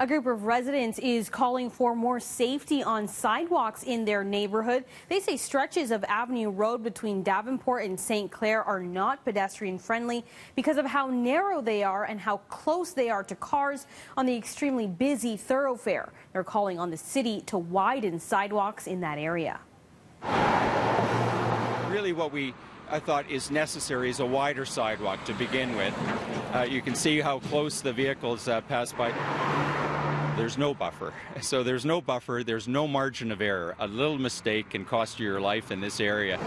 A group of residents is calling for more safety on sidewalks in their neighborhood. They say stretches of Avenue Road between Davenport and St. Clair are not pedestrian friendly because of how narrow they are and how close they are to cars on the extremely busy thoroughfare. They're calling on the city to widen sidewalks in that area. Really what I thought is necessary is a wider sidewalk to begin with. You can see how close the vehicles pass by. There's no buffer. So there's no buffer, there's no margin of error. A little mistake can cost you your life in this area.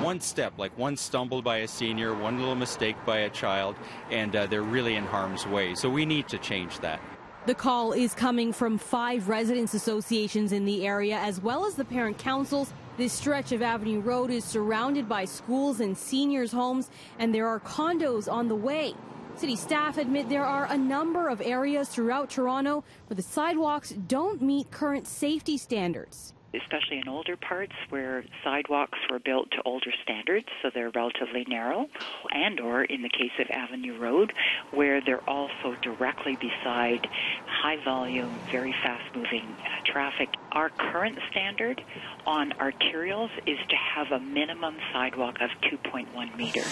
One step, like one stumble by a senior, one little mistake by a child, and they're really in harm's way. So we need to change that. The call is coming from 5 residents associations in the area, as well as the parent councils. This stretch of Avenue Road is surrounded by schools and seniors' homes, and there are condos on the way. City staff admit there are a number of areas throughout Toronto where the sidewalks don't meet current safety standards. Especially in older parts where sidewalks were built to older standards, so they're relatively narrow, and or in the case of Avenue Road, where they're also directly beside high volume, very fast moving traffic. Our current standard on arterials is to have a minimum sidewalk of 2.1 meters.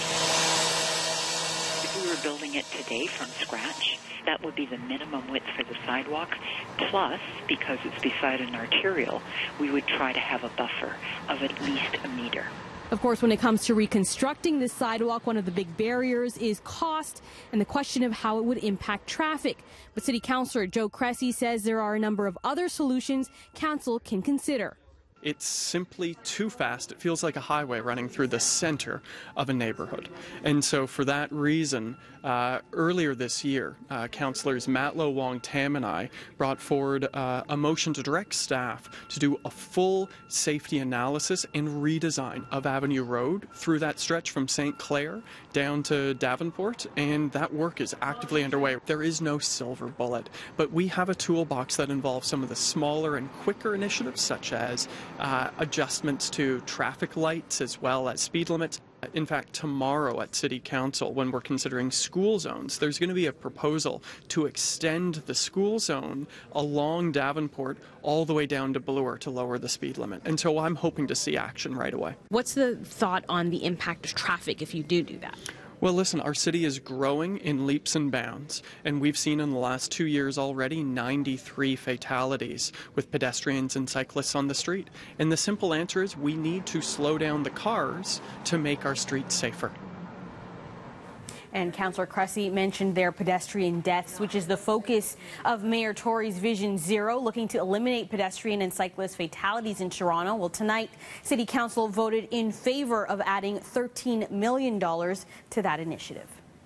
If we were building it today from scratch, that would be the minimum width for the sidewalk. Plus, because it's beside an arterial, we would try to have a buffer of at least a meter. Of course, when it comes to reconstructing this sidewalk, one of the big barriers is cost and the question of how it would impact traffic. But City Councillor Joe Cressy says there are a number of other solutions Council can consider. It's simply too fast. It feels like a highway running through the center of a neighborhood. And so for that reason, earlier this year, councillors Matlow, Wong, Tam and I brought forward a motion to direct staff to do a full safety analysis and redesign of Avenue Road through that stretch from St. Clair down to Davenport, and that work is actively underway. There is no silver bullet, but we have a toolbox that involves some of the smaller and quicker initiatives, such as adjustments to traffic lights as well as speed limits. In fact, tomorrow at City Council, when we're considering school zones, there's going to be a proposal to extend the school zone along Davenport all the way down to Bloor to lower the speed limit. And so I'm hoping to see action right away. What's the thought on the impact of traffic if you do that? Well, listen, our city is growing in leaps and bounds, and we've seen in the last 2 years already 93 fatalities with pedestrians and cyclists on the street. And the simple answer is we need to slow down the cars to make our streets safer. And Councillor Cressy mentioned their pedestrian deaths, which is the focus of Mayor Tory's Vision Zero, looking to eliminate pedestrian and cyclist fatalities in Toronto. Well, tonight, City Council voted in favor of adding $13 million to that initiative.